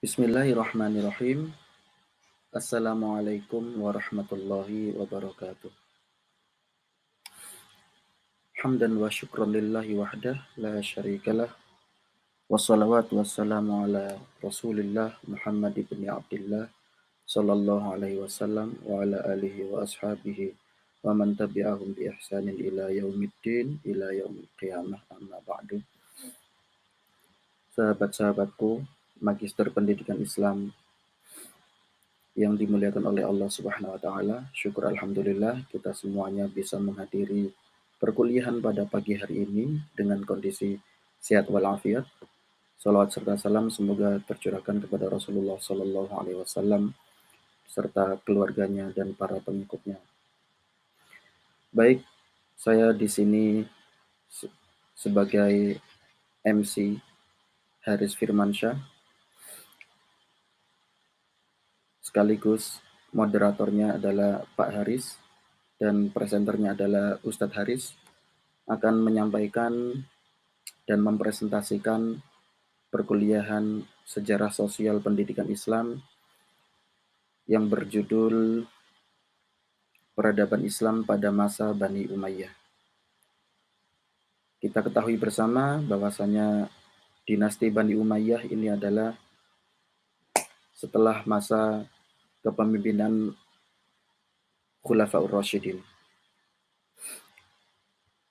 Bismillahirrahmanirrahim. Assalamualaikum warahmatullahi wabarakatuh. Hamdan wa syukran lillahi wahdah la syarikalah. Wassalawatu wassalamu ala Rasulillah Muhammad ibn Abdullah sallallahu alaihi wasallam wa ala alihi wa ashabihi wa man tabi'ahum bi ihsanin ila yaumiddin ila yaumil qiyamah amma ba'du. Sahabat-sahabatku, Magister Pendidikan Islam yang dimuliakan oleh Allah Subhanahu wa taala. Syukur alhamdulillah kita semuanya bisa menghadiri perkuliahan pada pagi hari ini dengan kondisi sehat walafiat. Salawat serta salam semoga tercurahkan kepada Rasulullah Sallallahu Alaihi Wasallam serta keluarganya dan para pengikutnya. Baik, saya di sini sebagai MC Haris Firmansyah, sekaligus moderatornya adalah Pak Haris dan presenternya adalah Ustadz Haris, akan menyampaikan dan mempresentasikan perkuliahan Sejarah Sosial Pendidikan Islam yang berjudul Peradaban Islam pada Masa Bani Umayyah. Kita ketahui bersama bahwasanya dinasti Bani Umayyah ini adalah setelah masa kepemimpinan Khulafaur Rasyidin.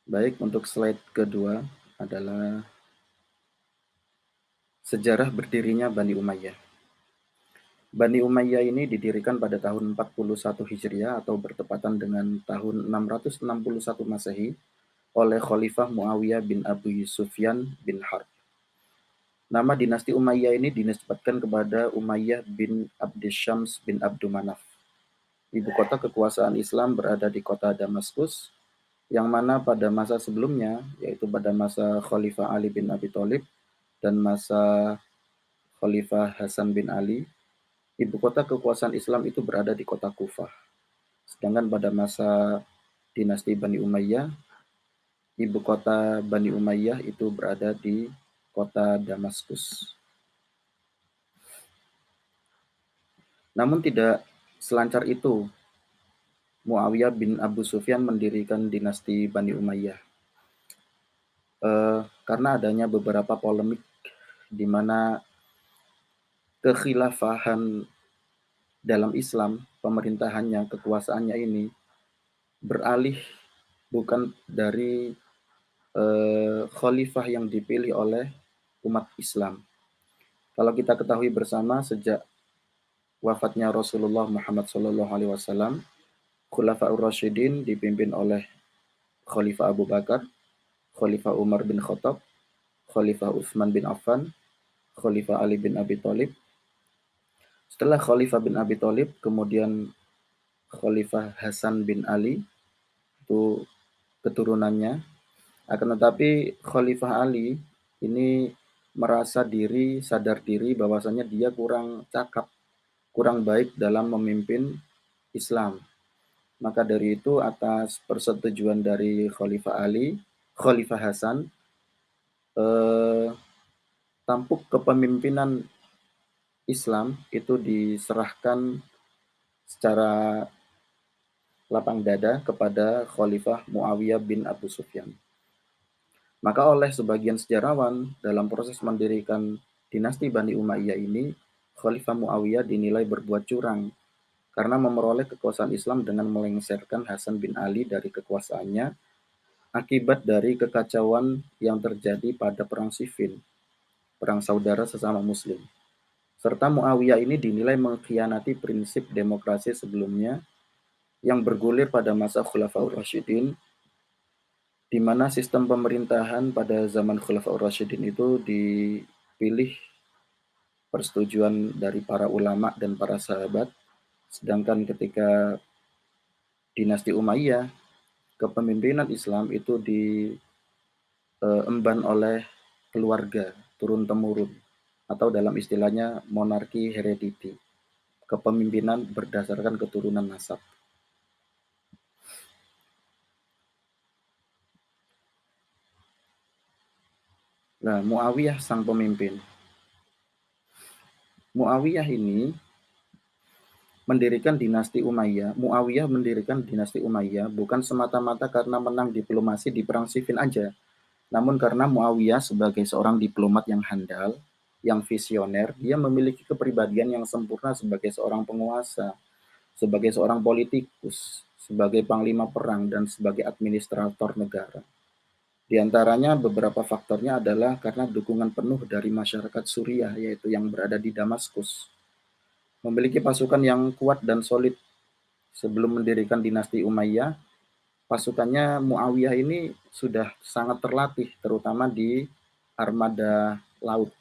Baik, untuk slide kedua adalah sejarah berdirinya Bani Umayyah. Bani Umayyah ini didirikan pada tahun 41 Hijriah atau bertepatan dengan tahun 661 Masehi oleh Khalifah Muawiyah bin Abu Sufyan bin Harb. Nama dinasti Umayyah ini dinisbatkan kepada Umayyah bin Abdisyams bin Abdumanaf. Ibu kota kekuasaan Islam berada di kota Damaskus, yang mana pada masa sebelumnya, yaitu pada masa Khalifah Ali bin Abi Thalib dan masa Khalifah Hasan bin Ali, ibu kota kekuasaan Islam itu berada di kota Kufah. Sedangkan pada masa dinasti Bani Umayyah, ibu kota Bani Umayyah itu berada di kota Damaskus. Namun tidak selancar itu Muawiyah bin Abu Sufyan mendirikan dinasti Bani Umayyah. Karena adanya beberapa polemik di mana kekhilafahan dalam Islam, pemerintahannya, kekuasaannya ini beralih bukan dari khalifah yang dipilih oleh umat Islam. Kalau kita ketahui bersama, sejak wafatnya Rasulullah Muhammad SAW, Khulafaur Rasyidin dipimpin oleh Khalifah Abu Bakar, Khalifah Umar bin Khattab, Khalifah Utsman bin Affan, Khalifah Ali bin Abi Thalib. Setelah Khalifah bin Abi Thalib, kemudian Khalifah Hasan bin Ali, itu keturunannya. Akan tetapi Khalifah Ali ini merasa sadar diri bahwasanya dia kurang cakap, kurang baik dalam memimpin Islam. Maka dari itu, atas persetujuan dari Khalifah Ali, Khalifah Hasan, tampuk kepemimpinan Islam itu diserahkan secara lapang dada kepada Khalifah Muawiyah bin Abu Sufyan. Maka oleh sebagian sejarawan, dalam proses mendirikan dinasti Bani Umayyah ini, Khalifah Muawiyah dinilai berbuat curang karena memperoleh kekuasaan Islam dengan melengsarkan Hasan bin Ali dari kekuasaannya akibat dari kekacauan yang terjadi pada perang Siffin, perang saudara sesama muslim. Serta Muawiyah ini dinilai mengkhianati prinsip demokrasi sebelumnya yang bergulir pada masa Khulafaur Rasyidin, di mana sistem pemerintahan pada zaman Khulafaur Rasyidin itu dipilih persetujuan dari para ulama dan para sahabat, sedangkan ketika dinasti Umayyah, kepemimpinan Islam itu diemban oleh keluarga turun-temurun, atau dalam istilahnya monarki heredity, kepemimpinan berdasarkan keturunan nasab. Nah, Muawiyah sang pemimpin. Muawiyah ini Muawiyah mendirikan dinasti Umayyah bukan semata-mata karena menang diplomasi di perang Siffin aja, namun karena Muawiyah sebagai seorang diplomat yang handal, yang visioner, dia memiliki kepribadian yang sempurna sebagai seorang penguasa, sebagai seorang politikus, sebagai panglima perang, dan sebagai administrator negara. Di antaranya beberapa faktornya adalah karena dukungan penuh dari masyarakat Suriah, yaitu yang berada di Damaskus. Memiliki pasukan yang kuat dan solid. Sebelum mendirikan dinasti Umayyah, pasukannya Muawiyah ini sudah sangat terlatih, terutama di armada laut.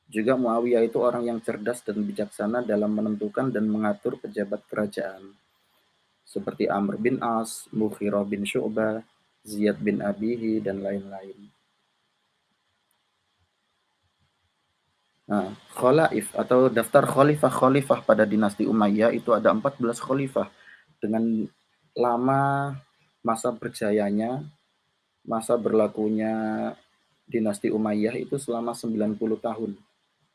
Juga Muawiyah itu orang yang cerdas dan bijaksana dalam menentukan dan mengatur pejabat kerajaan, seperti Amr bin As, Mughirah bin Syu'bah, Ziyad bin Abihi, dan lain-lain. Nah, khalaif atau daftar khalifah-khalifah pada dinasti Umayyah itu ada 14 khalifah dengan lama masa berjayanya, masa berlakunya dinasti Umayyah itu selama 90 tahun.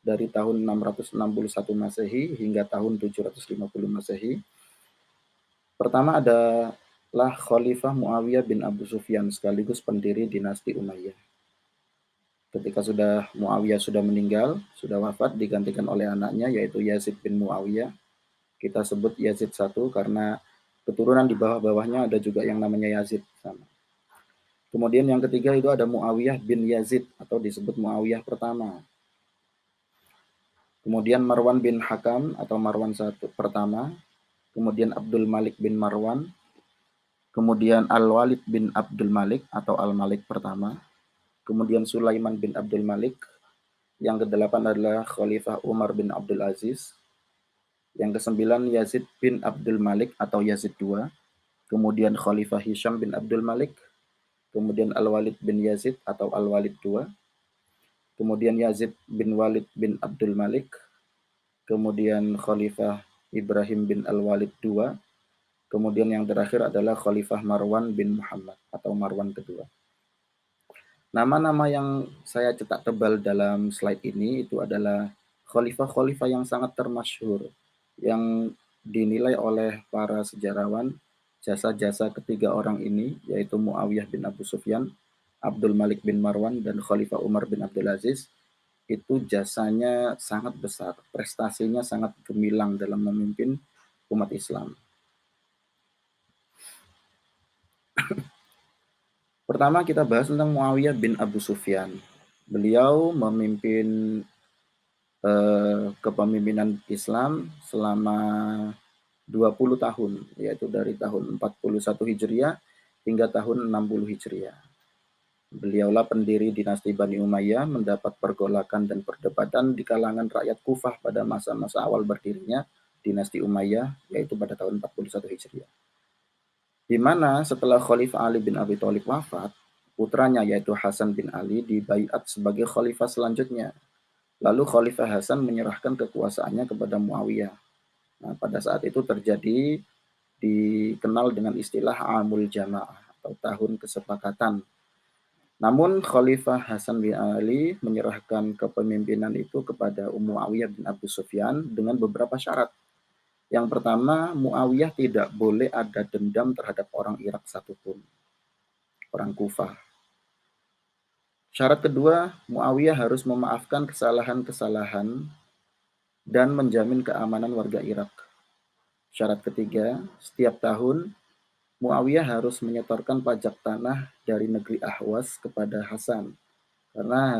Dari tahun 661 Masehi hingga tahun 750 Masehi. Pertama adalah Khalifah Muawiyah bin Abu Sufyan sekaligus pendiri dinasti Umayyah. Ketika Muawiyah sudah meninggal, sudah wafat, digantikan oleh anaknya yaitu Yazid bin Muawiyah. Kita sebut Yazid satu karena keturunan di bawah-bawahnya ada juga yang namanya Yazid sama. Kemudian yang ketiga itu ada Muawiyah bin Yazid atau disebut Muawiyah pertama. Kemudian Marwan bin Hakam atau Marwan satu pertama. Kemudian Abdul Malik bin Marwan. Kemudian Al-Walid bin Abdul Malik atau Al-Malik pertama. Kemudian Sulaiman bin Abdul Malik. Yang kedelapan adalah Khalifah Umar bin Abdul Aziz. Yang kesembilan Yazid bin Abdul Malik atau Yazid II. Kemudian Khalifah Hisham bin Abdul Malik. Kemudian Al-Walid bin Yazid atau Al-Walid II. Kemudian Yazid bin Walid bin Abdul Malik. Kemudian Khalifah Ibrahim bin Al-Walid II. Kemudian yang terakhir adalah Khalifah Marwan bin Muhammad atau Marwan kedua. Nama-nama yang saya cetak tebal dalam slide ini itu adalah khalifah-khalifah yang sangat termasyhur, yang dinilai oleh para sejarawan jasa-jasa ketiga orang ini, yaitu Muawiyah bin Abu Sufyan, Abdul Malik bin Marwan, dan Khalifah Umar bin Abdul Aziz. Itu jasanya sangat besar, prestasinya sangat gemilang dalam memimpin umat Islam. Pertama kita bahas tentang Muawiyah bin Abu Sufyan. Beliau memimpin kepemimpinan Islam selama 20 tahun, yaitu dari tahun 41 Hijriah hingga tahun 60 Hijriah. Beliaulah pendiri dinasti Bani Umayyah, mendapat pergolakan dan perdebatan di kalangan rakyat Kufah pada masa-masa awal berdirinya dinasti Umayyah, yaitu pada tahun 41 Hijriah. Di mana setelah Khalifah Ali bin Abi Thalib wafat, putranya yaitu Hasan bin Ali dibaiat sebagai khalifah selanjutnya. Lalu Khalifah Hasan menyerahkan kekuasaannya kepada Muawiyah. Nah, pada saat itu terjadi dikenal dengan istilah Amul Jamaah atau tahun kesepakatan. Namun Khalifah Hasan bin Ali menyerahkan kepemimpinan itu kepada Muawiyah bin Abu Sufyan dengan beberapa syarat. Yang pertama, Muawiyah tidak boleh ada dendam terhadap orang Irak satupun, orang Kufah. Syarat kedua, Muawiyah harus memaafkan kesalahan-kesalahan dan menjamin keamanan warga Irak. Syarat ketiga, setiap tahun Muawiyah harus menyetorkan pajak tanah dari negeri Ahwas kepada Hasan. Karena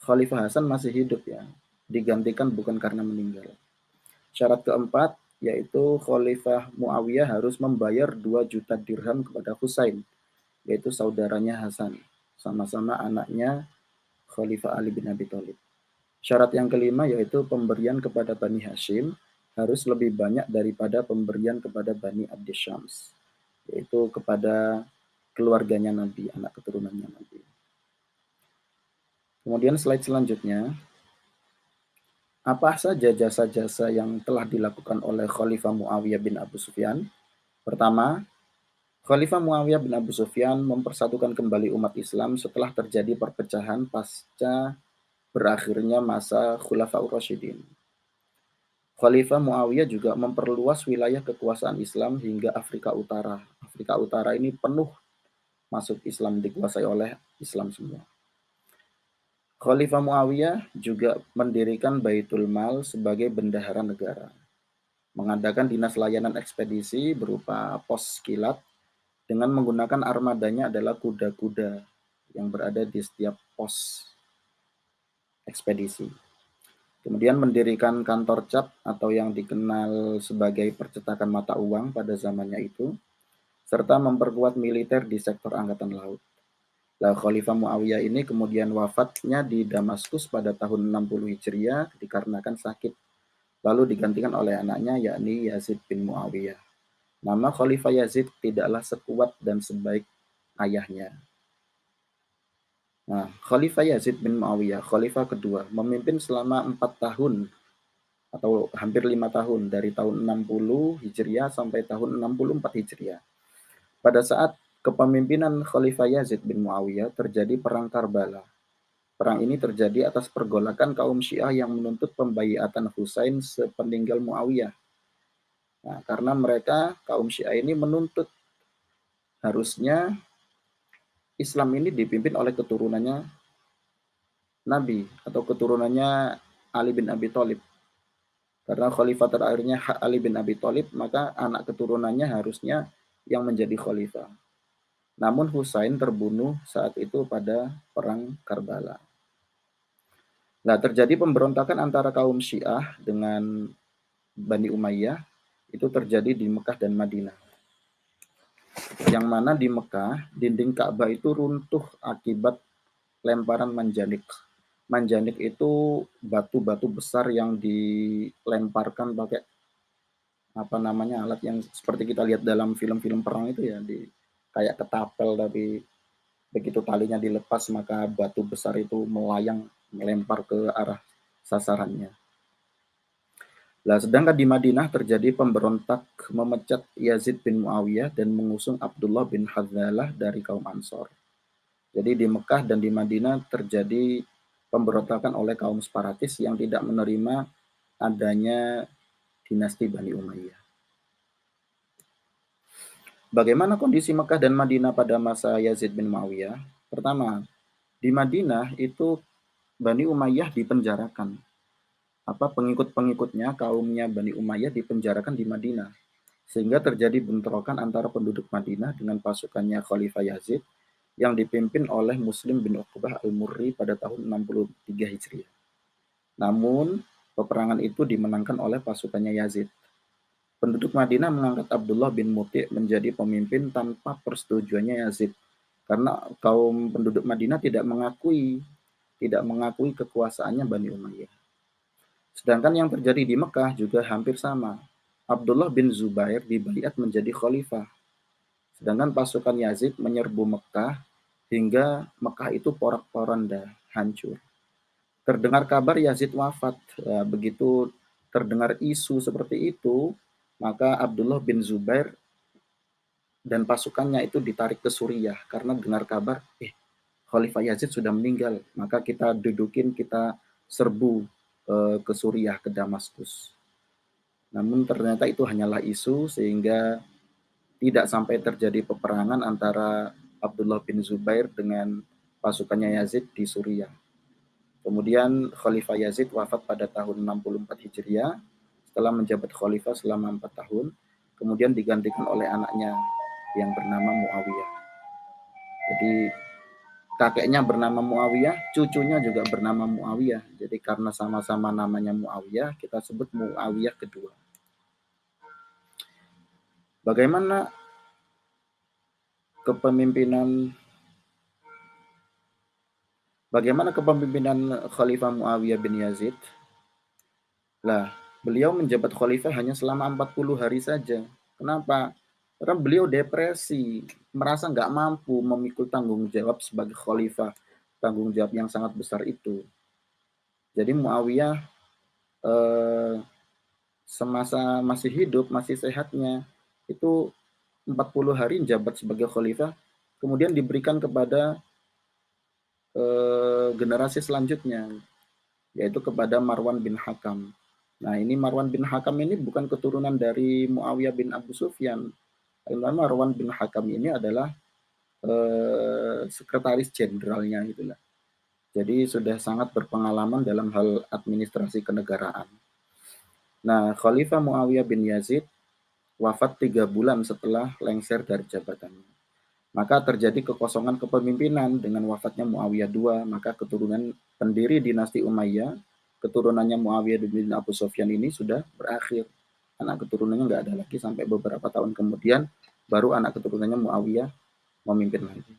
Khalifah Hasan masih hidup ya, digantikan bukan karena meninggal. Syarat keempat, yaitu Khalifah Muawiyah harus membayar 2 juta dirham kepada Husain, yaitu saudaranya Hasan, sama-sama anaknya Khalifah Ali bin Abi Thalib. Syarat yang kelima yaitu pemberian kepada Bani Hashim harus lebih banyak daripada pemberian kepada Bani Abdisyams, yaitu kepada keluarganya Nabi, anak keturunannya Nabi. Kemudian slide selanjutnya, apa saja jasa-jasa yang telah dilakukan oleh Khalifah Muawiyah bin Abu Sufyan? Pertama, Khalifah Muawiyah bin Abu Sufyan mempersatukan kembali umat Islam setelah terjadi perpecahan pasca berakhirnya masa Khulafaur Rasyidin. Khalifah Muawiyah juga memperluas wilayah kekuasaan Islam hingga Afrika Utara. Afrika Utara ini penuh masuk Islam, dikuasai oleh Islam semua. Khalifah Muawiyah juga mendirikan Baitul Mal sebagai bendahara negara, mengadakan dinas layanan ekspedisi berupa pos kilat dengan menggunakan armadanya adalah kuda-kuda yang berada di setiap pos ekspedisi. Kemudian mendirikan kantor cap atau yang dikenal sebagai percetakan mata uang pada zamannya itu, serta memperkuat militer di sektor angkatan laut. Nah, Khalifah Muawiyah ini kemudian wafatnya di Damaskus pada tahun 60 Hijriah dikarenakan sakit. Lalu digantikan oleh anaknya yakni Yazid bin Muawiyah. Nama Khalifah Yazid tidaklah sekuat dan sebaik ayahnya. Nah, Khalifah Yazid bin Muawiyah, Khalifah kedua, memimpin selama 4 tahun atau hampir 5 tahun dari tahun 60 Hijriah sampai tahun 64 Hijriah. Pada saat kepemimpinan Khalifah Yazid bin Muawiyah terjadi perang Karbala. Perang ini terjadi atas pergolakan kaum Syiah yang menuntut pembaiatan Husain sepeninggal Muawiyah. Nah, karena mereka kaum Syiah ini menuntut harusnya Islam ini dipimpin oleh keturunannya Nabi atau keturunannya Ali bin Abi Thalib. Karena khalifah terakhirnya Ali bin Abi Thalib, maka anak keturunannya harusnya yang menjadi khalifah. Namun Husain terbunuh saat itu pada perang Karbala. Nah, terjadi pemberontakan antara kaum Syiah dengan Bani Umayyah itu terjadi di Mekah dan Madinah. Yang mana di Mekah, dinding Ka'bah itu runtuh akibat lemparan manjanik. Manjanik itu batu-batu besar yang dilemparkan pakai apa namanya alat yang seperti kita lihat dalam film-film perang itu ya, di kayak ketapel, tapi begitu talinya dilepas maka batu besar itu melayang melempar ke arah sasarannya. Nah, sedangkan di Madinah terjadi pemberontak memecat Yazid bin Muawiyah dan mengusung Abdullah bin Hadzalah dari kaum Ansor. Jadi di Mekah dan di Madinah terjadi pemberontakan oleh kaum separatis yang tidak menerima adanya dinasti Bani Umayyah. Bagaimana kondisi Mekah dan Madinah pada masa Yazid bin Muawiyah? Pertama, di Madinah itu Bani Umayyah dipenjarakan. Pengikut-pengikutnya, kaumnya Bani Umayyah dipenjarakan di Madinah. Sehingga terjadi bentrokan antara penduduk Madinah dengan pasukannya Khalifah Yazid yang dipimpin oleh Muslim bin Uqbah al-Murri pada tahun 63 Hijriah. Namun, peperangan itu dimenangkan oleh pasukannya Yazid. Penduduk Madinah mengangkat Abdullah bin Muti' menjadi pemimpin tanpa persetujuannya Yazid. Karena kaum penduduk Madinah tidak mengakui kekuasaannya Bani Umayyah. Sedangkan yang terjadi di Mekah juga hampir sama. Abdullah bin Zubair dibaiat menjadi khalifah. Sedangkan pasukan Yazid menyerbu Mekah hingga Mekah itu porak-poranda, hancur. Terdengar kabar Yazid wafat. Begitu terdengar isu seperti itu, maka Abdullah bin Zubair dan pasukannya itu ditarik ke Suriah karena dengar kabar, Khalifah Yazid sudah meninggal, maka kita dudukin, kita serbu ke Suriah, ke Damaskus. Namun ternyata itu hanyalah isu sehingga tidak sampai terjadi peperangan antara Abdullah bin Zubair dengan pasukannya Yazid di Suriah. Kemudian Khalifah Yazid wafat pada tahun 64 Hijriah setelah menjabat khalifah selama 4 tahun, kemudian digantikan oleh anaknya yang bernama Muawiyah. Jadi kakeknya bernama Muawiyah, cucunya juga bernama Muawiyah. Jadi karena sama-sama namanya Muawiyah, kita sebut Muawiyah kedua. Bagaimana kepemimpinan Khalifah Muawiyah bin Yazid? Lah, beliau menjabat khalifah hanya selama 40 hari saja. Kenapa? Karena beliau depresi, merasa nggak mampu memikul tanggung jawab sebagai khalifah, tanggung jawab yang sangat besar itu. Jadi Muawiyah semasa masih hidup, masih sehatnya, itu 40 hari menjabat sebagai khalifah, kemudian diberikan kepada generasi selanjutnya. yaitu kepada Marwan bin Hakam. Nah, ini Marwan bin Hakam ini bukan keturunan dari Muawiyah bin Abu Sufyan. Karena Marwan bin Hakam ini adalah sekretaris jenderalnya itulah. Jadi sudah sangat berpengalaman dalam hal administrasi kenegaraan. Nah, Khalifah Muawiyah bin Yazid wafat 3 bulan setelah lengser dari jabatannya. Maka terjadi kekosongan kepemimpinan dengan wafatnya Muawiyah II, maka keturunan pendiri dinasti Umayyah, keturunannya Muawiyah bin Abu Sufyan ini sudah berakhir. Anak keturunannya nggak ada lagi sampai beberapa tahun kemudian baru anak keturunannya Muawiyah memimpin lagi.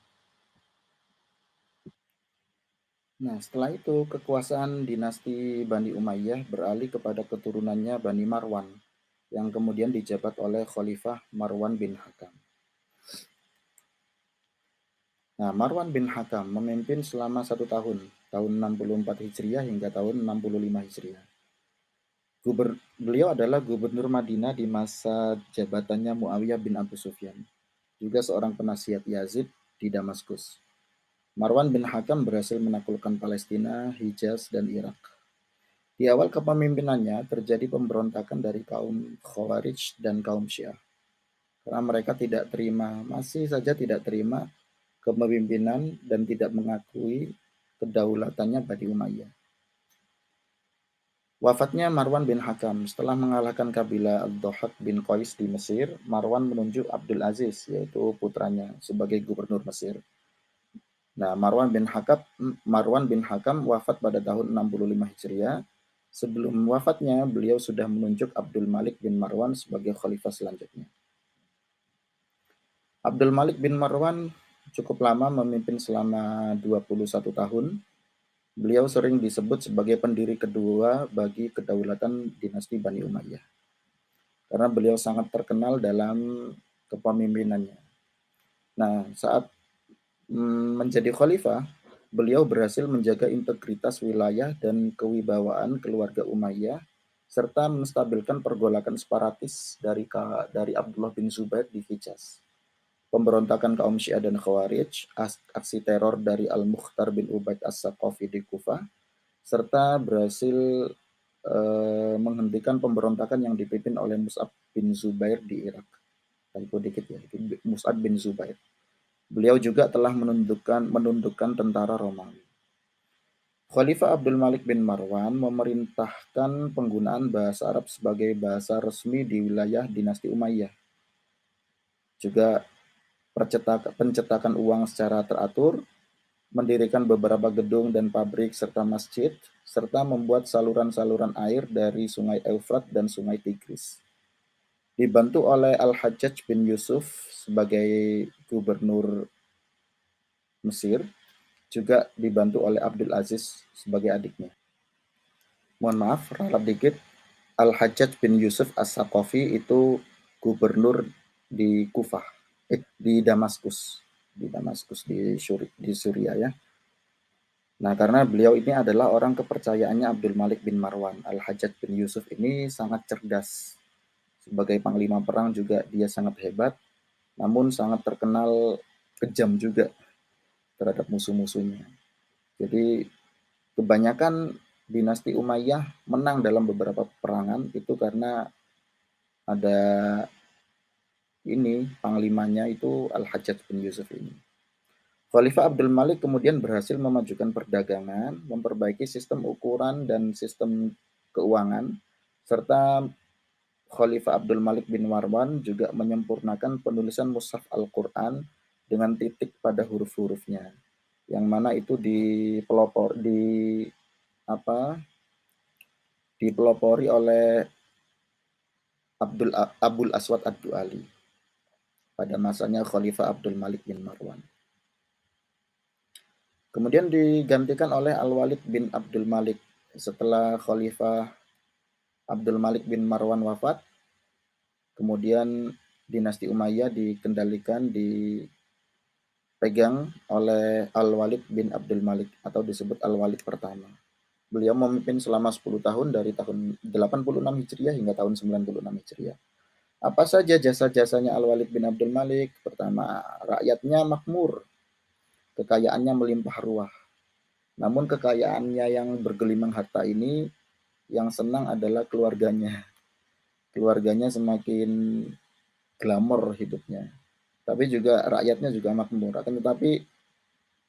Nah, setelah itu kekuasaan dinasti Bani Umayyah beralih kepada keturunannya Bani Marwan yang kemudian dijabat oleh Khalifah Marwan bin Hakam. Nah, Marwan bin Hakam memimpin selama 1 tahun, tahun 64 Hijriah hingga tahun 65 Hijriah. Beliau adalah gubernur Madinah di masa jabatannya Muawiyah bin Abu Sufyan, juga seorang penasihat Yazid di Damaskus. Marwan bin Hakam berhasil menaklukkan Palestina, Hijaz, dan Irak. Di awal kepemimpinannya terjadi pemberontakan dari kaum Khawarij dan kaum Syiah. Karena mereka masih saja tidak terima kepemimpinan dan tidak mengakui kedaulatannya Bani Umayyah. Wafatnya Marwan bin Hakam setelah mengalahkan kabilah Ad-Dhahak bin Qais di Mesir, Marwan menunjuk Abdul Aziz, yaitu putranya, sebagai gubernur Mesir. Nah, Marwan bin Hakam wafat pada tahun 65 Hijriah. Sebelum wafatnya, beliau sudah menunjuk Abdul Malik bin Marwan sebagai khalifah selanjutnya. Abdul Malik bin Marwan cukup lama memimpin selama 21 tahun. Beliau sering disebut sebagai pendiri kedua bagi kedaulatan dinasti Bani Umayyah. Karena beliau sangat terkenal dalam kepemimpinannya. Nah, saat menjadi khalifah, beliau berhasil menjaga integritas wilayah dan kewibawaan keluarga Umayyah serta menstabilkan pergolakan separatis dari Abdullah bin Zubair di Hijaz, pemberontakan kaum Syiah dan Khawarij, aksi teror dari Al-Mukhtar bin Ubaid As-Saqafi di Kufah, serta berhasil menghentikan pemberontakan yang dipimpin oleh Mus'ab bin Zubair di Irak. Dikit ya, Mus'ab bin Zubair. Beliau juga telah menundukkan tentara Romawi. Khalifah Abdul Malik bin Marwan memerintahkan penggunaan bahasa Arab sebagai bahasa resmi di wilayah dinasti Umayyah. Juga pencetakan uang secara teratur, mendirikan beberapa gedung dan pabrik serta masjid, serta membuat saluran-saluran air dari Sungai Eufrat dan Sungai Tigris. Dibantu oleh Al-Hajjaj bin Yusuf sebagai gubernur Mesir, juga dibantu oleh Abdul Aziz sebagai adiknya. Mohon maaf, ralat dikit. Al-Hajjaj bin Yusuf As-Saqafi itu gubernur di Kufah, di Damaskus, di Suriah ya. Nah, karena beliau ini adalah orang kepercayaannya Abdul Malik bin Marwan. Al-Hajjaj bin Yusuf ini sangat cerdas. Sebagai panglima perang juga dia sangat hebat, namun sangat terkenal kejam juga terhadap musuh-musuhnya. Jadi kebanyakan dinasti Umayyah menang dalam beberapa peperangan itu karena ada ini panglimanya itu Al-Hajjaj bin Yusuf ini. Khalifah Abdul Malik kemudian berhasil memajukan perdagangan, memperbaiki sistem ukuran dan sistem keuangan, serta Khalifah Abdul Malik bin Marwan juga menyempurnakan penulisan mushaf Al-Quran dengan titik pada huruf-hurufnya, yang mana itu dipelopori oleh Abul Aswad Ad-Du'ali pada masanya Khalifah Abdul Malik bin Marwan. Kemudian digantikan oleh Al-Walid bin Abdul Malik. Setelah Khalifah Abdul Malik bin Marwan wafat, kemudian dinasti Umayyah dipegang oleh Al-Walid bin Abdul Malik atau disebut Al-Walid pertama. Beliau memimpin selama 10 tahun dari tahun 86 Hijriah hingga tahun 96 Hijriah. Apa saja jasa-jasanya Al-Walid bin Abdul Malik? Pertama, rakyatnya makmur, kekayaannya melimpah ruah. Namun kekayaannya yang bergelimang harta ini, yang senang adalah keluarganya. Keluarganya semakin glamor hidupnya. Tapi juga rakyatnya juga makmur. Akan tetapi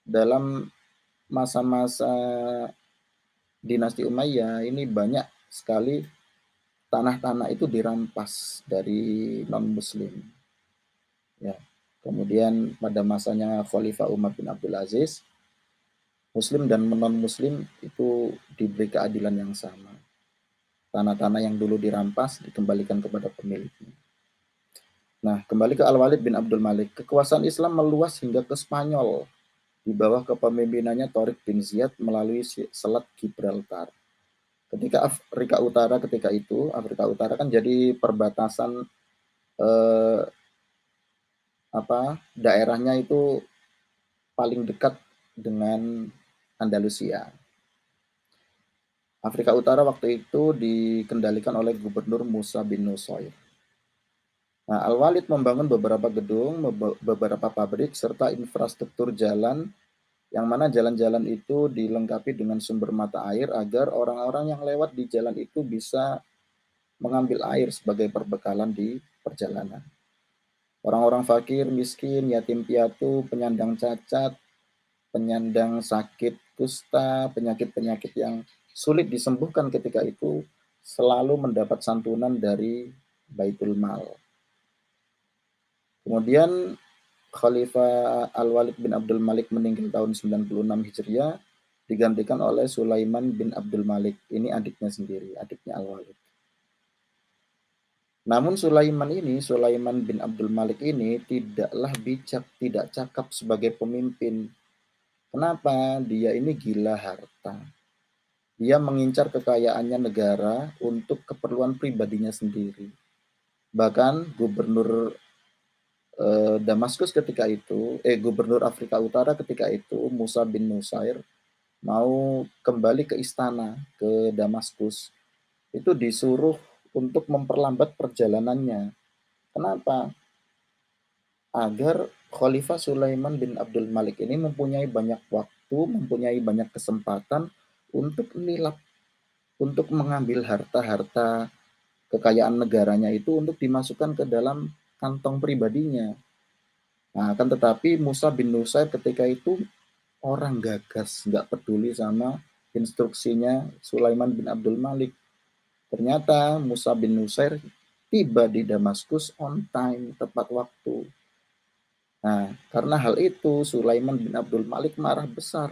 dalam masa-masa dinasti Umayyah ini banyak sekali tanah-tanah itu dirampas dari non-muslim. Ya. Kemudian pada masanya Khalifah Umar bin Abdul Aziz, muslim dan non-muslim itu diberi keadilan yang sama. Tanah-tanah yang dulu dirampas dikembalikan kepada pemiliknya. Nah, kembali ke Al-Walid bin Abdul Malik. Kekuasaan Islam meluas hingga ke Spanyol di bawah kepemimpinannya Tariq bin Ziyad melalui Selat Gibraltar. Ketika Afrika Utara kan jadi perbatasan eh, daerahnya itu paling dekat dengan Andalusia. Afrika Utara waktu itu dikendalikan oleh Gubernur Musa bin Nusair. Nah, Al-Walid membangun beberapa gedung, beberapa pabrik, serta infrastruktur jalan, yang mana jalan-jalan itu dilengkapi dengan sumber mata air agar orang-orang yang lewat di jalan itu bisa mengambil air sebagai perbekalan di perjalanan. Orang-orang fakir, miskin, yatim piatu, penyandang cacat, penyandang sakit kusta, penyakit-penyakit yang sulit disembuhkan ketika itu selalu mendapat santunan dari Baitul Mal. Kemudian Khalifah Al-Walid bin Abdul Malik meninggal tahun 96 Hijriah, digantikan oleh Sulaiman bin Abdul Malik. Ini adiknya sendiri, adiknya Al-Walid. Namun Sulaiman bin Abdul Malik ini tidaklah bijak, tidak cakap sebagai pemimpin. Kenapa? Dia ini gila harta. Dia mengincar kekayaannya negara untuk keperluan pribadinya sendiri. Bahkan Damaskus ketika itu, gubernur Afrika Utara ketika itu, Musa bin Nusair, mau kembali ke istana, ke Damaskus. Itu disuruh untuk memperlambat perjalanannya. Kenapa? Agar Khalifah Sulaiman bin Abdul Malik ini mempunyai banyak waktu, mempunyai banyak kesempatan untuk nilap, untuk mengambil harta-harta kekayaan negaranya itu untuk dimasukkan ke dalam kantong pribadinya. Nah, akan tetapi Musa bin Nusair ketika itu orang gagas, nggak peduli sama instruksinya Sulaiman bin Abdul Malik. Ternyata Musa bin Nusair tiba di Damaskus on time, tepat waktu. Nah, karena hal itu Sulaiman bin Abdul Malik marah besar.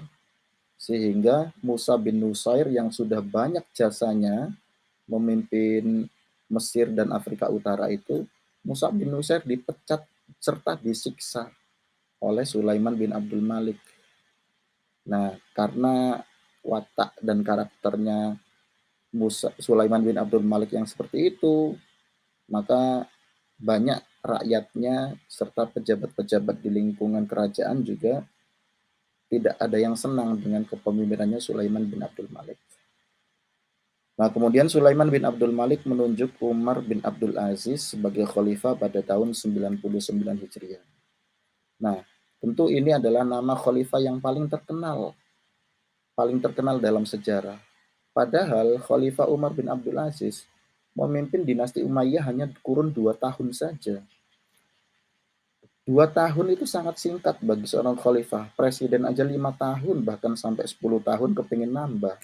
Sehingga Musa bin Nusair yang sudah banyak jasanya memimpin Mesir dan Afrika Utara itu, Musa bin Nusair dipecat serta disiksa oleh Sulaiman bin Abdul Malik. Nah, karena watak dan karakternya Sulaiman bin Abdul Malik yang seperti itu, maka banyak rakyatnya serta pejabat-pejabat di lingkungan kerajaan juga tidak ada yang senang dengan kepemimpinannya Sulaiman bin Abdul Malik. Nah, kemudian Sulaiman bin Abdul Malik menunjuk Umar bin Abdul Aziz sebagai khalifah pada tahun 99 Hijriah. Nah, tentu ini adalah nama khalifah yang paling terkenal dalam sejarah. Padahal Khalifah Umar bin Abdul Aziz memimpin dinasti Umayyah hanya kurun 2 tahun saja. 2 tahun itu sangat singkat bagi seorang khalifah. Presiden aja 5 tahun, bahkan sampai 10 tahun kepingin nambah.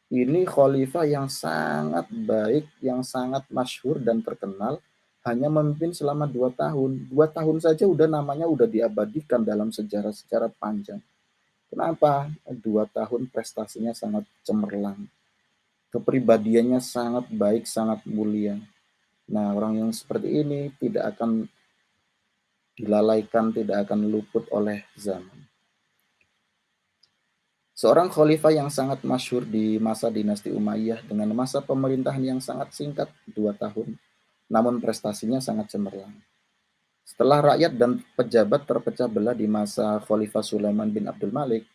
Ini khalifah yang sangat baik, yang sangat masyhur dan terkenal, hanya memimpin selama 2 tahun. 2 tahun saja udah namanya udah diabadikan dalam sejarah-sejarah panjang. Kenapa? 2 tahun prestasinya sangat cemerlang. Kepribadiannya sangat baik, sangat mulia. Nah, orang yang seperti ini tidak akan dilalaikan, tidak akan luput oleh zaman. Seorang khalifah yang sangat masyhur di masa dinasti Umayyah dengan masa pemerintahan yang sangat singkat 2 tahun, namun prestasinya sangat cemerlang. Setelah rakyat dan pejabat terpecah belah di masa Khalifah Sulaiman bin Abdul Malik,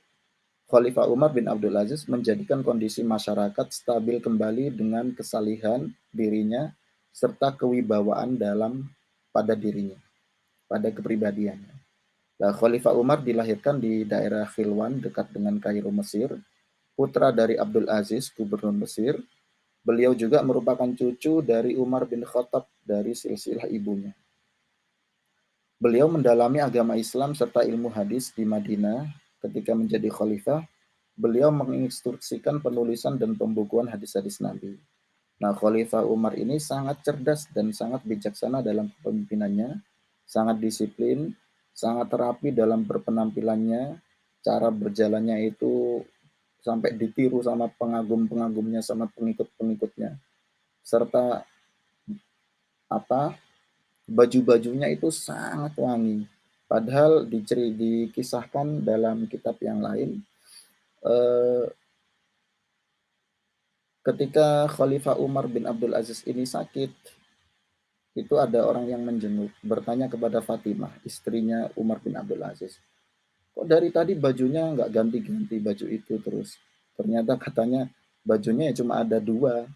Khalifah Umar bin Abdul Aziz menjadikan kondisi masyarakat stabil kembali dengan kesalihan dirinya serta kewibawaan pada dirinya, pada kepribadiannya. Nah, Khalifah Umar dilahirkan di daerah Khilwan dekat dengan Kairo, Mesir, putra dari Abdul Aziz, gubernur Mesir. Beliau juga merupakan cucu dari Umar bin Khattab dari silsilah ibunya. Beliau mendalami agama Islam serta ilmu hadis di Madinah. Ketika menjadi khalifah, beliau menginstruksikan penulisan dan pembukuan hadis-hadis Nabi. Nah, Khalifah Umar ini sangat cerdas dan sangat bijaksana dalam kepemimpinannya, sangat disiplin, sangat terapi dalam berpenampilannya, cara berjalannya itu sampai ditiru sama pengagum-pengagumnya, sama pengikut-pengikutnya. Serta apa baju-bajunya itu sangat wangi. Padahal dikisahkan dalam kitab yang lain, eh, ketika Khalifah Umar bin Abdul Aziz ini sakit, itu ada orang yang menjenguk, bertanya kepada Fatimah, istrinya Umar bin Abdul Aziz. Kok dari tadi bajunya nggak ganti-ganti baju itu terus? Ternyata katanya bajunya ya cuma ada dua.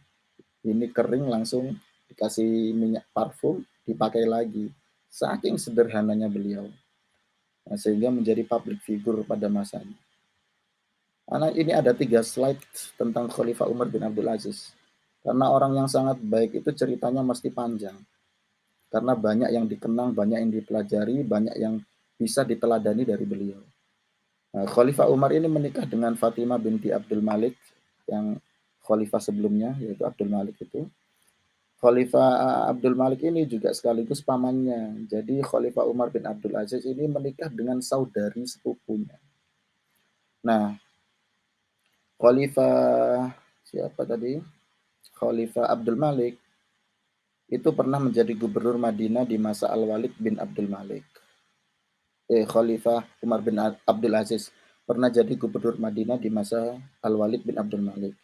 Ini kering langsung dikasih minyak parfum, dipakai lagi. Saking sederhananya beliau. Nah, sehingga menjadi public figure pada masanya. Karena ini ada 3 slide tentang Khalifah Umar bin Abdul Aziz. Karena orang yang sangat baik itu ceritanya mesti panjang. Karena banyak yang dikenang, banyak yang dipelajari, banyak yang bisa diteladani dari beliau. Nah, Khalifah Umar ini menikah dengan Fatimah binti Abdul Malik yang khalifah sebelumnya, yaitu Abdul Malik itu. Khalifah Abdul Malik ini juga sekaligus pamannya. Jadi Khalifah Umar bin Abdul Aziz ini menikah dengan saudari sepupunya. Nah, Khalifah siapa tadi? Khalifah Abdul Malik itu pernah menjadi gubernur Madinah di masa Al-Walid bin Abdul Malik. Khalifah Umar bin Abdul Aziz pernah jadi gubernur Madinah di masa Al-Walid bin Abdul Malik.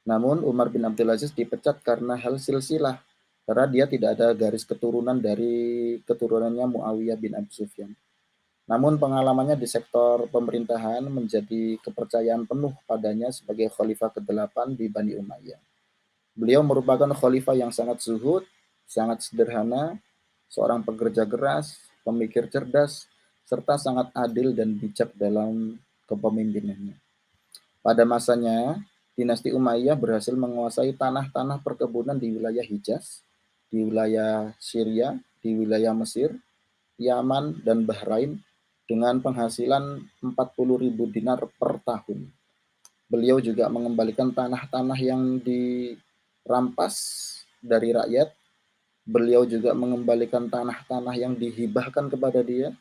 Namun Umar bin Abdul Aziz dipecat karena hal silsilah, karena dia tidak ada garis keturunan dari keturunannya Muawiyah bin Abi Sufyan. Namun pengalamannya di sektor pemerintahan menjadi kepercayaan penuh padanya sebagai khalifah ke-8 di Bani Umayyah. Beliau merupakan khalifah yang sangat zuhud, sangat sederhana, seorang pekerja keras, pemikir cerdas, serta sangat adil dan bijak dalam kepemimpinannya. Pada masanya, dinasti Umayyah berhasil menguasai tanah-tanah perkebunan di wilayah Hijaz, di wilayah Syria, di wilayah Mesir, Yaman, dan Bahrain dengan penghasilan 40.000 dinar per tahun. Beliau juga mengembalikan tanah-tanah yang dirampas dari rakyat. Beliau juga mengembalikan tanah-tanah yang dihibahkan kepada dia,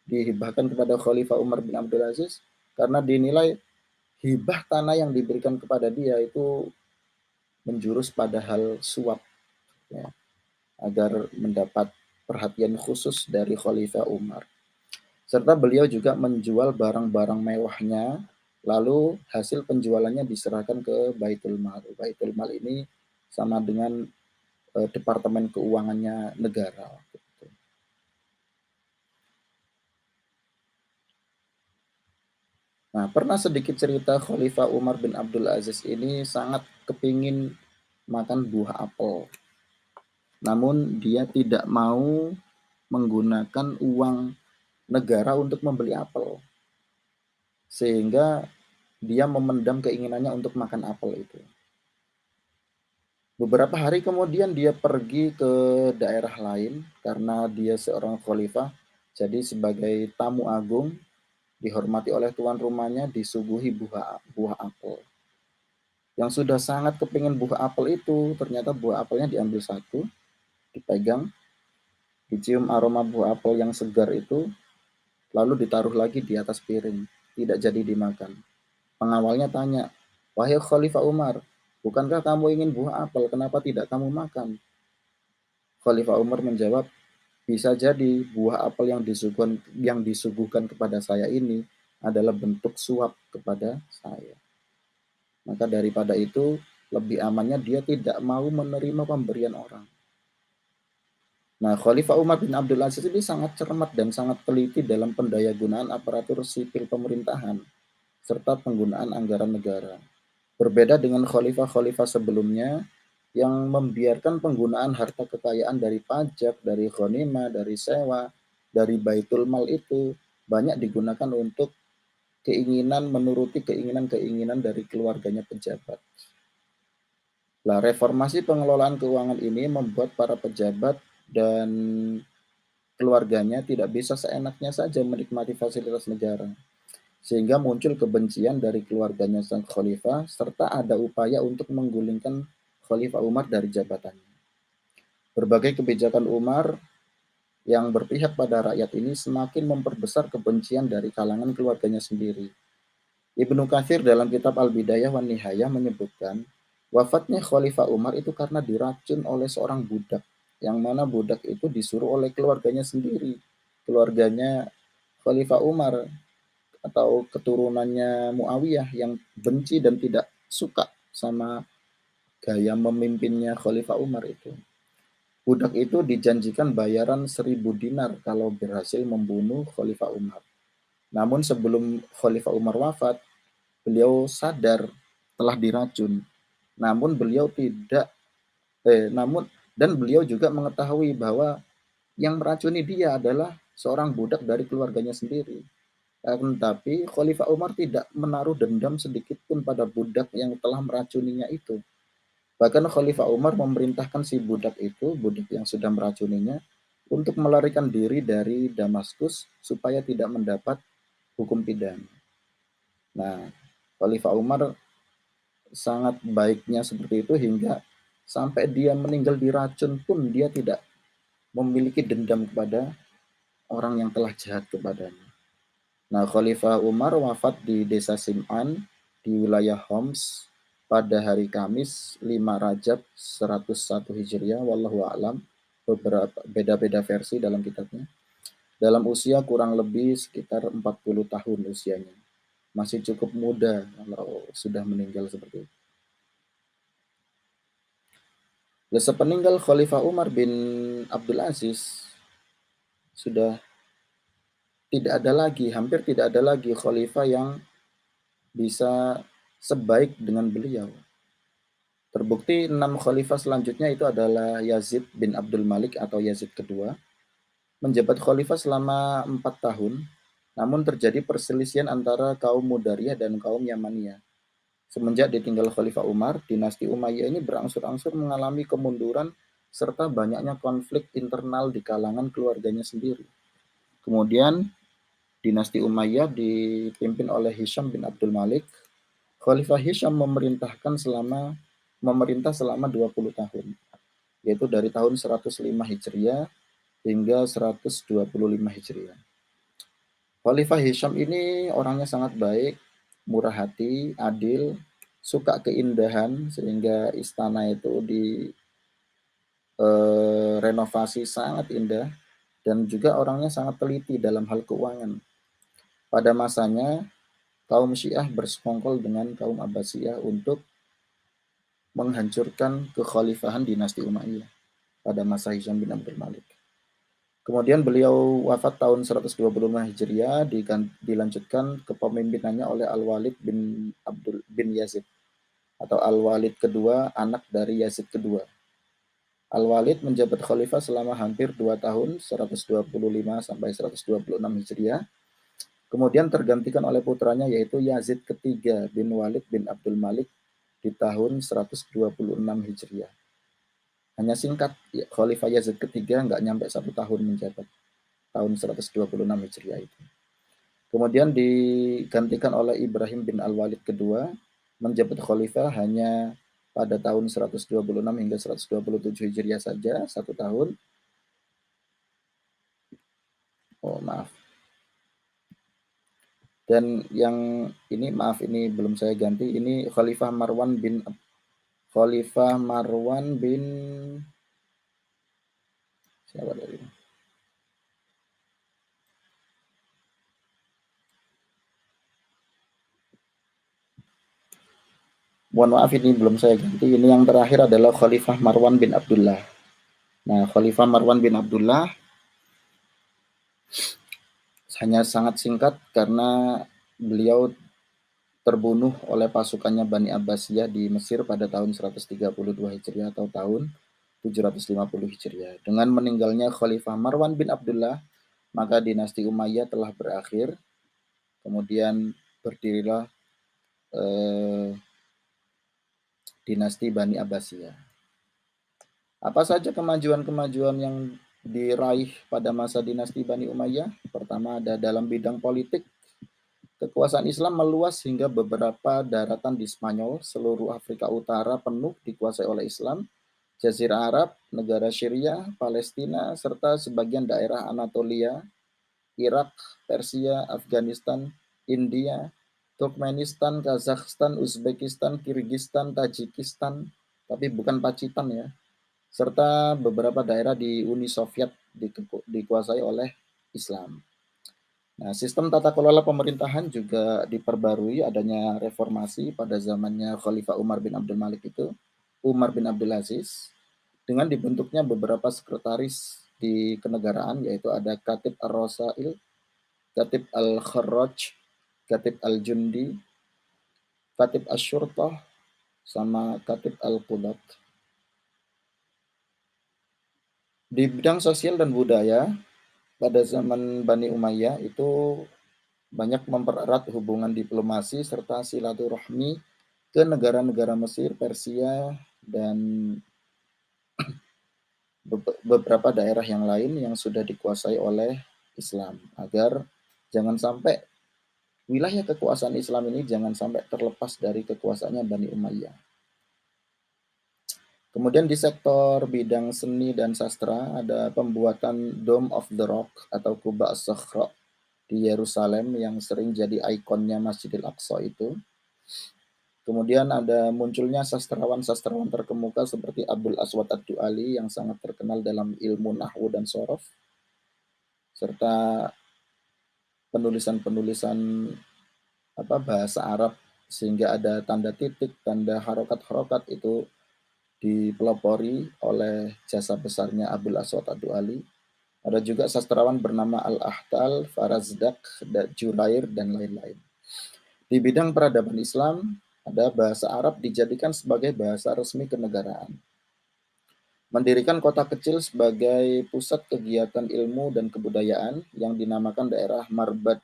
dihibahkan kepada Khalifah Umar bin Abdul Aziz, karena dinilai hibah tanah yang diberikan kepada dia itu menjurus pada hal suap, ya, agar mendapat perhatian khusus dari Khalifah Umar. Serta beliau juga menjual barang-barang mewahnya, lalu hasil penjualannya diserahkan ke Baitul Mal. Baitul Mal ini sama dengan Departemen Keuangannya negara. Nah, pernah sedikit cerita Khalifah Umar bin Abdul Aziz ini sangat kepingin makan buah apel. Namun dia tidak mau menggunakan uang negara untuk membeli apel. Sehingga dia memendam keinginannya untuk makan apel itu. Beberapa hari kemudian dia pergi ke daerah lain karena dia seorang khalifah. Jadi sebagai tamu agung dihormati oleh tuan rumahnya disuguhi buah apel. Yang sudah sangat kepingin buah apel itu, ternyata buah apelnya diambil satu, dipegang, dicium aroma buah apel yang segar itu, lalu ditaruh lagi di atas piring, tidak jadi dimakan. Pengawalnya tanya, "Wahai Khalifah Umar, bukankah kamu ingin buah apel, kenapa tidak kamu makan?" Khalifah Umar menjawab, "Bisa jadi buah apel yang disuguhkan kepada saya ini adalah bentuk suap kepada saya. Maka daripada itu, lebih amannya dia tidak mau menerima pemberian orang." Nah, Khalifah Umar bin Abdul Aziz ini sangat cermat dan sangat teliti dalam pendayagunaan aparatur sipil pemerintahan serta penggunaan anggaran negara. Berbeda dengan khalifah-khalifah sebelumnya yang membiarkan penggunaan harta kekayaan dari pajak, dari ghanimah, dari sewa, dari baitul mal itu banyak digunakan untuk menuruti keinginan-keinginan dari keluarganya pejabat. Nah, reformasi pengelolaan keuangan ini membuat para pejabat dan keluarganya tidak bisa seenaknya saja menikmati fasilitas negara, sehingga muncul kebencian dari keluarganya sang khalifah serta ada upaya untuk menggulingkan Khalifah Umar dari jabatannya. Berbagai kebijakan Umar yang berpihak pada rakyat ini semakin memperbesar kebencian dari kalangan keluarganya sendiri. Ibnu Katsir dalam kitab Al-Bidayah wan Nihayah menyebutkan, wafatnya Khalifah Umar itu karena diracun oleh seorang budak, yang mana budak itu disuruh oleh keluarganya sendiri. Keluarganya Khalifah Umar atau keturunannya Muawiyah yang benci dan tidak suka sama gaya memimpinnya Khalifah Umar itu. Budak itu dijanjikan bayaran 1.000 dinar kalau berhasil membunuh Khalifah Umar. Namun sebelum Khalifah Umar wafat, beliau sadar telah diracun. Namun beliau tidak namun dan beliau juga mengetahui bahwa yang meracuni dia adalah seorang budak dari keluarganya sendiri. Akan tetapi Khalifah Umar tidak menaruh dendam sedikit pun pada budak yang telah meracuninya itu. Bahkan Khalifah Umar memerintahkan si budak itu, budak yang sudah meracuninya, untuk melarikan diri dari Damaskus supaya tidak mendapat hukum pidana. Nah, Khalifah Umar sangat baiknya seperti itu hingga sampai dia meninggal diracun pun dia tidak memiliki dendam kepada orang yang telah jahat kepadanya. Nah, Khalifah Umar wafat di desa Sim'an di wilayah Homs pada hari Kamis 5 Rajab 101 Hijriah, wallahu a'lam. Beberapa beda-beda versi dalam kitabnya. Dalam usia kurang lebih sekitar 40 tahun usianya. Masih cukup muda kalau sudah meninggal seperti itu. Sepeninggal Khalifah Umar bin Abdul Aziz, sudah tidak ada lagi, hampir tidak ada lagi khalifah yang bisa sebaik dengan beliau. Terbukti 6 khalifah selanjutnya itu adalah Yazid bin Abdul Malik atau Yazid kedua, menjabat khalifah selama 4 tahun, namun terjadi perselisihan antara kaum Mudariyah dan kaum Yamaniyah. Semenjak ditinggal Khalifah Umar, dinasti Umayyah ini berangsur-angsur mengalami kemunduran serta banyaknya konflik internal di kalangan keluarganya sendiri. Kemudian dinasti Umayyah dipimpin oleh Hisham bin Abdul Malik. Khalifah Hisham memerintah selama 20 tahun, yaitu dari tahun 105 Hijriah hingga 125 Hijriah. Khalifah Hisham ini orangnya sangat baik, murah hati, adil, suka keindahan sehingga istana itu renovasi sangat indah dan juga orangnya sangat teliti dalam hal keuangan. Pada masanya kaum Syiah bersekongkol dengan kaum Abbasiyah untuk menghancurkan kekhalifahan dinasti Umayyah pada masa Hisham bin Abdul Malik. Kemudian beliau wafat tahun 125 Hijriah, dilanjutkan kepemimpinannya oleh Al-Walid bin Yazid atau Al-Walid kedua, anak dari Yazid kedua. Al-Walid menjabat khalifah selama hampir 2 tahun, 125 sampai 126 Hijriah. Kemudian tergantikan oleh putranya yaitu Yazid ketiga bin Walid bin Abdul Malik di tahun 126 Hijriah. Hanya singkat, Khalifah Yazid ketiga nggak nyampe 1 tahun menjabat, tahun 126 Hijriah itu. Kemudian digantikan oleh Ibrahim bin Al-Walid kedua, menjabat khalifah hanya pada tahun 126 hingga 127 Hijriah saja, 1 tahun. Oh, maaf. Dan yang ini, maaf, ini belum saya ganti, ini Khalifah Marwan bin siapa dari ini? Mohon maaf, ini belum saya ganti. Ini yang terakhir adalah Khalifah Marwan bin Abdullah. Nah, Khalifah Marwan bin Abdullah hanya sangat singkat karena beliau terbunuh oleh pasukannya Bani Abbasiyah di Mesir pada tahun 132 Hijriah atau tahun 750 Hijriah. Dengan meninggalnya Khalifah Marwan bin Abdullah, maka dinasti Umayyah telah berakhir. Kemudian berdirilah dinasti Bani Abbasiyah. Apa saja kemajuan-kemajuan yang diraih pada masa dinasti Bani Umayyah? Pertama, ada dalam bidang politik. Kekuasaan Islam meluas hingga beberapa daratan di Spanyol, seluruh Afrika Utara penuh dikuasai oleh Islam, Jazirah Arab, negara Syria, Palestina, serta sebagian daerah Anatolia, Irak, Persia, Afghanistan, India, Turkmenistan, Kazakhstan, Uzbekistan, Kirgistan, Tajikistan, tapi bukan Pacitan ya, serta beberapa daerah di Uni Soviet dikuasai oleh Islam. Nah, sistem tata kelola pemerintahan juga diperbarui adanya reformasi pada zamannya Khalifah Umar bin Abdul Malik itu, Umar bin Abdul Aziz, dengan dibentuknya beberapa sekretaris di kenegaraan, yaitu ada Katib Ar-Rasail, Katib Al-Kharraj, Katib Al-Jundi, Katib Asyurtah, sama Katib Al-Qudat. Di bidang sosial dan budaya, pada zaman Bani Umayyah itu banyak mempererat hubungan diplomasi serta silaturahmi ke negara-negara Mesir, Persia, dan beberapa daerah yang lain yang sudah dikuasai oleh Islam, agar jangan sampai wilayah kekuasaan Islam ini jangan sampai terlepas dari kekuasaannya Bani Umayyah. Kemudian di sektor bidang seni dan sastra ada pembuatan Dome of the Rock atau Kubah As-Sakhra di Yerusalem yang sering jadi ikonnya Masjidil Aqsa itu. Kemudian ada munculnya sastrawan-sastrawan terkemuka seperti Abdul Aswad Ad-Du'ali yang sangat terkenal dalam ilmu nahwu dan sorof, serta penulisan-penulisan bahasa Arab sehingga ada tanda titik, tanda harokat-harokat itu dipelopori oleh jasa besarnya Abdul Aswad Ad-Du'ali. Ada juga sastrawan bernama Al-Ahtal, Farazdak, Jurair, dan lain-lain. Di bidang peradaban Islam, ada bahasa Arab dijadikan sebagai bahasa resmi kenegaraan. Mendirikan kota kecil sebagai pusat kegiatan ilmu dan kebudayaan yang dinamakan daerah Marbad.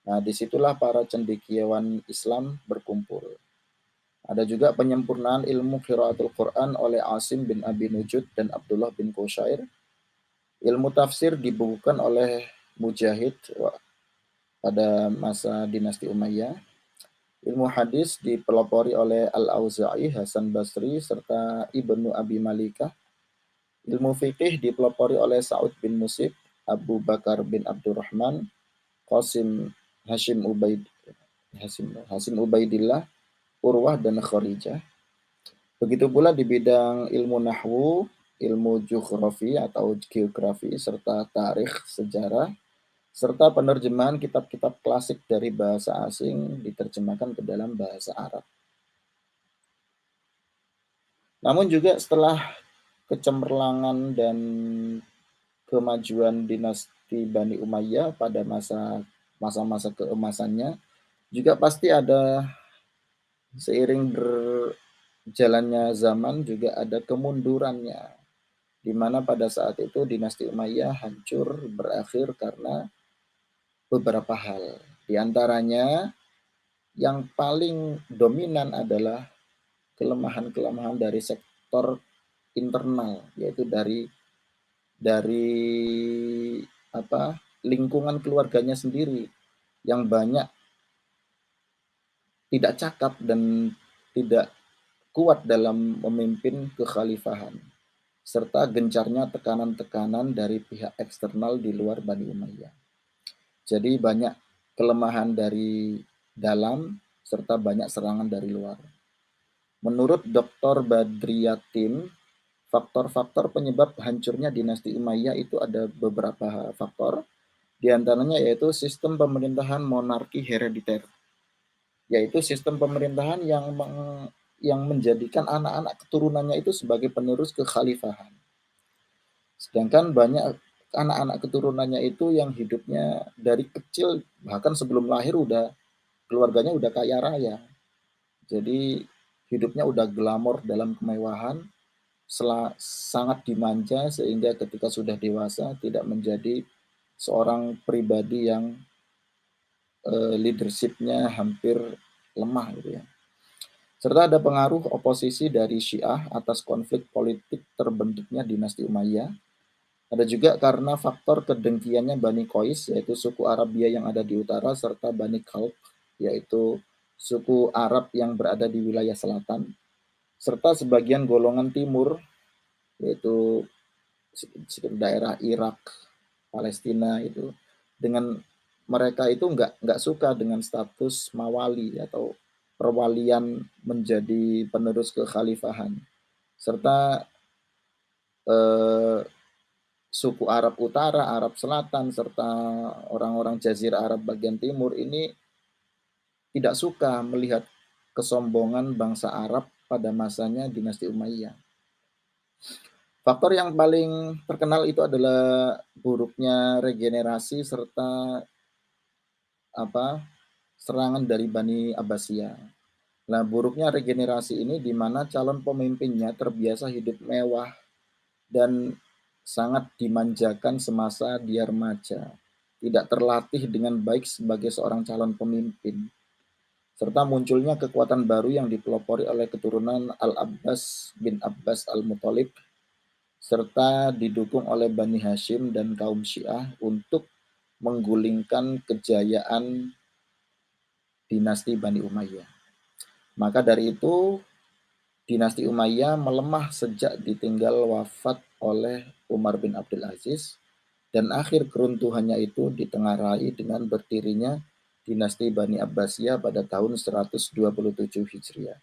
Nah, disitulah para cendekiawan Islam berkumpul. Ada juga penyempurnaan ilmu qiraatul Quran oleh Asim bin Abi Nujud dan Abdullah bin Qushair. Ilmu tafsir dibukukan oleh Mujahid pada masa dinasti Umayyah. Ilmu hadis dipelopori oleh Al-Auza'i, Hasan Basri, serta Ibnu Abi Malikah. Ilmu fikih dipelopori oleh Sa'ud bin Musib, Abu Bakar bin Abdurrahman, Qasim Hashim Ubaidillah, Urwah, dan Kharijah. Begitu pula di bidang ilmu nahwu, ilmu geografi atau geografi, serta tarikh, sejarah, serta penerjemahan kitab-kitab klasik dari bahasa asing diterjemahkan ke dalam bahasa Arab. Namun juga setelah kecemerlangan dan kemajuan dinasti Bani Umayyah pada masa-masa keemasannya, juga pasti ada, seiring berjalannya zaman juga ada kemundurannya, di mana pada saat itu dinasti Umayyah hancur berakhir karena beberapa hal. Di antaranya yang paling dominan adalah kelemahan-kelemahan dari sektor internal, yaitu dari lingkungan keluarganya sendiri yang banyak tidak cakap dan tidak kuat dalam memimpin kekhalifahan, serta gencarnya tekanan-tekanan dari pihak eksternal di luar Bani Umayyah. Jadi banyak kelemahan dari dalam serta banyak serangan dari luar. Menurut Dr. Badriyatin, faktor-faktor penyebab hancurnya dinasti Umayyah itu ada beberapa faktor, di antaranya yaitu sistem pemerintahan monarki herediter, yaitu sistem pemerintahan yang menjadikan anak-anak keturunannya itu sebagai penerus kekhalifahan. Sedangkan banyak anak-anak keturunannya itu yang hidupnya dari kecil, bahkan sebelum lahir keluarganya udah kaya raya. Jadi hidupnya udah glamor dalam kemewahan, sangat dimanja sehingga ketika sudah dewasa tidak menjadi seorang pribadi yang leadership-nya hampir lemah gitu ya. Serta ada pengaruh oposisi dari Syiah atas konflik politik terbentuknya dinasti Umayyah. Ada juga karena faktor kedengkiannya Bani Qais, yaitu suku Arabia yang ada di utara, serta Bani Kalb, yaitu suku Arab yang berada di wilayah selatan, serta sebagian golongan timur, yaitu daerah Irak, Palestina itu, dengan mereka itu nggak suka dengan status mawali atau perwalian menjadi penerus kekhalifahan, serta eh, suku Arab Utara, Arab Selatan, serta orang-orang Jazirah Arab bagian timur ini tidak suka melihat kesombongan bangsa Arab pada masanya dinasti Umayyah. Faktor yang paling terkenal itu adalah buruknya regenerasi serta serangan dari Bani Abbasiyah. Nah, buruknya regenerasi ini di mana calon pemimpinnya terbiasa hidup mewah dan sangat dimanjakan semasa dia remaja, tidak terlatih dengan baik sebagai seorang calon pemimpin, serta munculnya kekuatan baru yang dipelopori oleh keturunan Al-Abbas bin Abbas Al-Muthalib, serta didukung oleh Bani Hashim dan kaum Syiah untuk menggulingkan kejayaan dinasti Bani Umayyah. Maka dari itu, dinasti Umayyah melemah sejak ditinggal wafat oleh Umar bin Abdul Aziz, dan akhir keruntuhannya itu ditengarai dengan berdirinya dinasti Bani Abbasiyah pada tahun 127 Hijriah.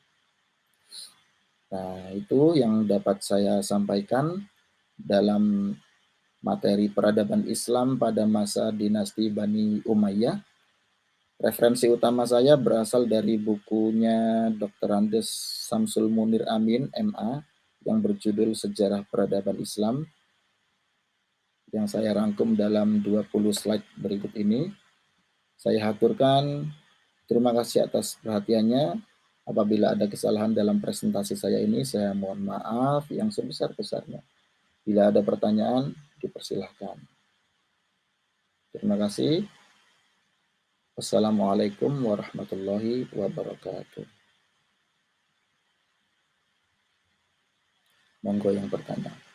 Nah, itu yang dapat saya sampaikan dalam materi peradaban Islam pada masa dinasti Bani Umayyah. Referensi utama saya berasal dari bukunya Dr. Andes Samsul Munir Amin, MA, yang berjudul Sejarah Peradaban Islam, yang saya rangkum dalam 20 slide berikut ini. Saya haturkan terima kasih atas perhatiannya. Apabila ada kesalahan dalam presentasi saya ini, saya mohon maaf yang sebesar-besarnya. Bila ada pertanyaan, dipersilahkan. Terima kasih. Wassalamualaikum warahmatullahi wabarakatuh. Monggo yang bertanya.